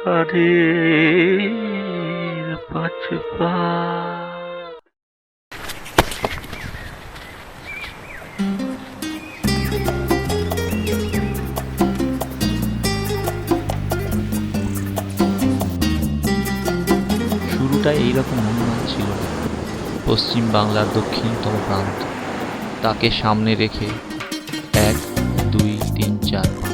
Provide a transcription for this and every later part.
হারের পাঁচ পা। শুরুটা এইরকম অনুমান ছিল না। পশ্চিম বাংলার দক্ষিণতম প্রান্ত, তাকে সামনে রেখে 1 2 3 4 5।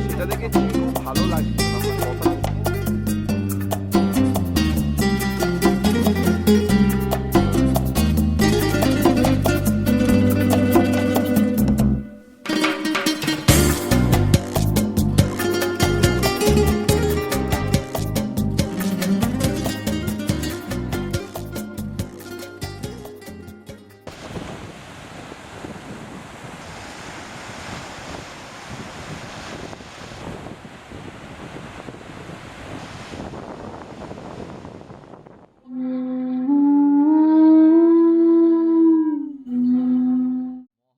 সেটা দেখে খুব ভালো লাগছে।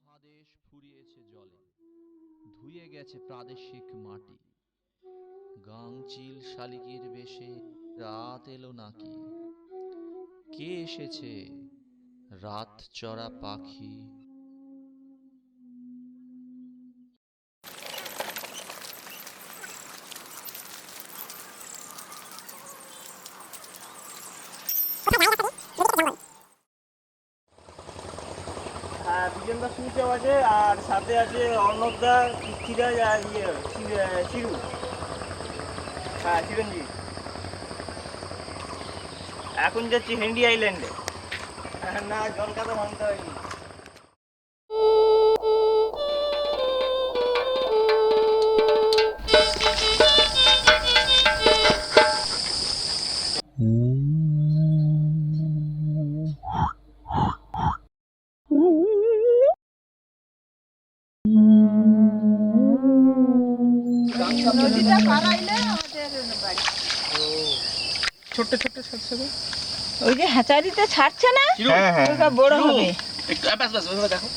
মহাদেশ ফুরিয়েছে জলে, ধুয়ে গেছে প্রাদেশিক মাটি। গাংচিল শালিকের বেশে রাত এলো নাকি? কে এসেছে রাত চড়া পাখি? বিজনদা সুইচও আছে, আর সাথে আছে অর্ণবদা, কৃষ্টিরাজ আর চিরু। হ্যাঁ, চিরঞ্জিত। এখন যাচ্ছি হেন্ডি আইল্যান্ডে। না, জল কাদা ভাঙতে হয়নি। নদীটা পারাইলে আমাদের বাড়ি। ছোট্ট ছোট্ট ছোট ছোট ওই যে হ্যাচারিতে ছাড়ছে না, ওটা বড় হবে। একটু ওইভাবে দেখো।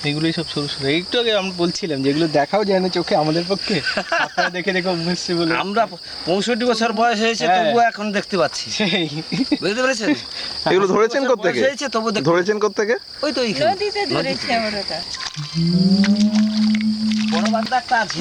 এগুলোই সব সরু সরু। একটু আগে আমরা বলছিলাম যেগুলো দেখাও যায় না চোখে আমাদের পক্ষে, আপনারা দেখে দেখে অভ্যস্ত বলে। আমরা 65 বছর বয়স হয়েছে, হ্যাঁ। তবুও এখন দেখতে পাচ্ছি। সেই বুঝতে পেরেছেন? এগুলো ধরেছেন কোত্থেকে? বয়স হয়েছে, তবু ধরেছেন কোত্থেকে? ওই তো এইখানে। নদীতে ধরেছে আমরা ওটা। বড় বান্দা একটা আছে।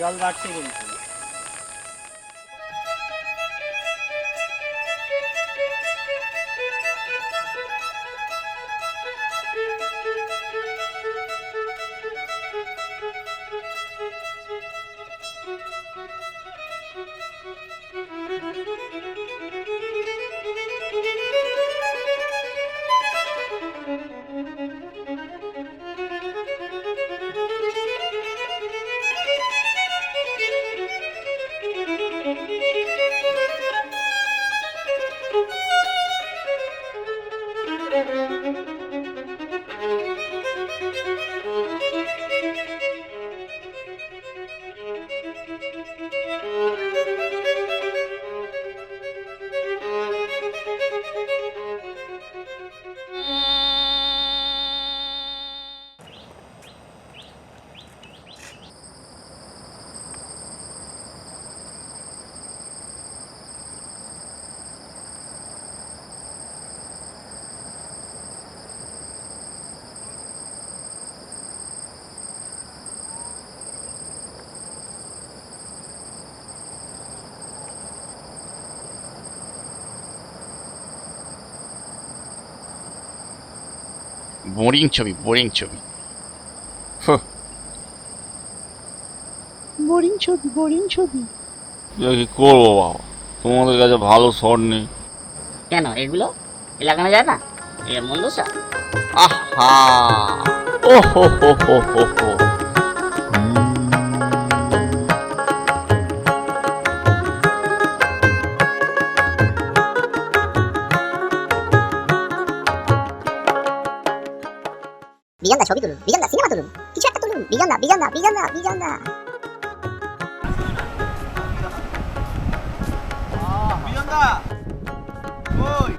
জল বাড়ছে কিন্তু। বোরিং ছবি বোরিং ছবি। বোরিং ছবি বোরিং ছবি। কি করবো বাবা, তোমাদের কাছে ভালো শট নেই। কেন এগুলো লাগানো যায় না? এটা মন্দ স্যার। আহা, ও হো হো হো হো হো। বিজনদা ছবি তুলুন, বিজনদা সিনেমা তুলুন, কিছু একটা তুলুন, বিজনদা বিজনদা বিজনদা বিজনদা। বিজনদা ওই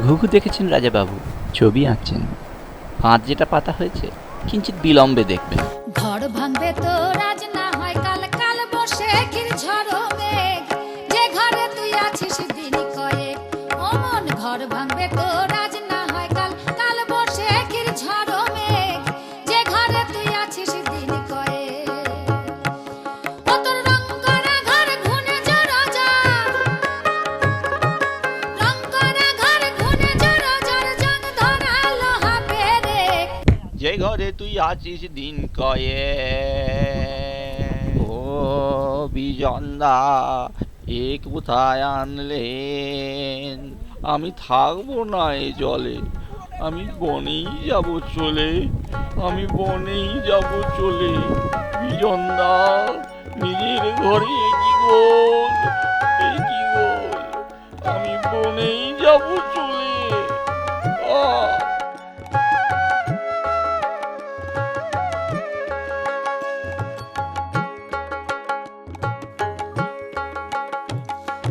ঘুঘু দেখেছেন রাজাবাবু, ছবি আঁকছেন। ফাঁদ যেটা পাতা হয়েছে কিঞ্চিত বিলম্বে দেখবেন। ঘর ভাঙবে তো রাজ না হয় কাল, কাল বসে কির ঝড়ো মেঘ, যে ঘরে তুই আছিস দিন কয়েক। ও মন ঘর ভাঙবে তো রাজ না হয় কাল, কাল বসে কির ঝড়ো মেঘ, যে ঘরে তুই আছিস দিন কয়েক। ও তোর রং করা ঘর ঘুনে জড়ো জড়, রং করা ঘর ঘুনে জড়ো জড়, জং ধরা লোহা পেরেক। যে ঘরে তুই আছিস দিন কয়ে। ও বিজনদা এ কোথায় আনলেন? আমি থাকবো না এ জলে, আমি বনেই যাব চলে, আমি বনেই যাব চলে। বিজনদা নিজের ঘরে কি গোল, এই কি গোল, আমি বনেই যাব চলে। আহ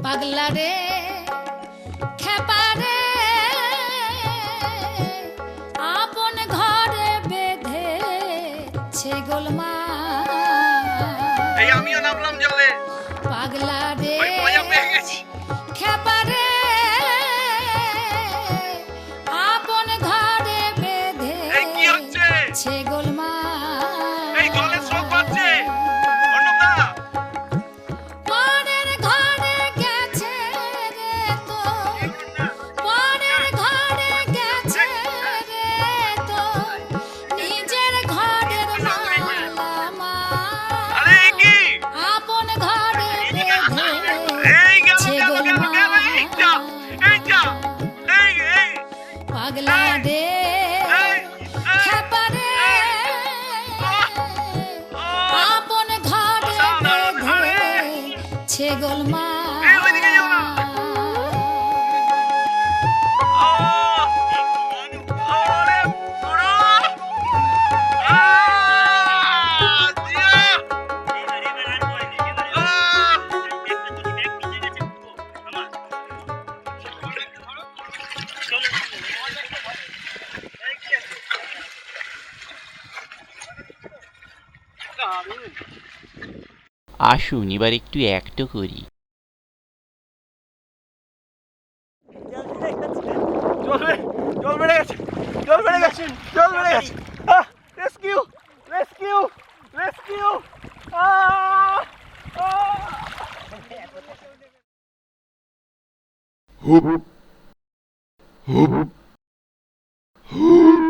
পাগলা রে খেপা রে, আপন ঘরে বেঁধেছে গোলমাল। এই আমিও নামলাম জলে, পাগলা রে ওই মজা পেয়ে গেছি। খেপা রে, আপন ঘরে এই কি হচ্ছে? বেঁধেছে গোলমাল। এই জলে শোক পাচ্ছে অন্নদা। পরের ঘরে গেছে রে তো, পরের ঘরে গেছে রে তো, নিজের ঘরের মালামাল। আরে এই কি? আপন ঘরে এই গেল বেঁধেছে গেল গেল গেল, এই যা এই যা, এই এই পাগলা রে খেপা রে, আপন ঘরে বেঁধেছে গোলমাল। এই ওইদিকে যাও না। আরে পুরো আসুন এবার একটু অ্যাক্টও করি। জল বেড়ে গেছে, জল বেড়ে গেছে, জল বেড়ে গেছে। Rescue rescue rescue. হুপ হুপ হুপ।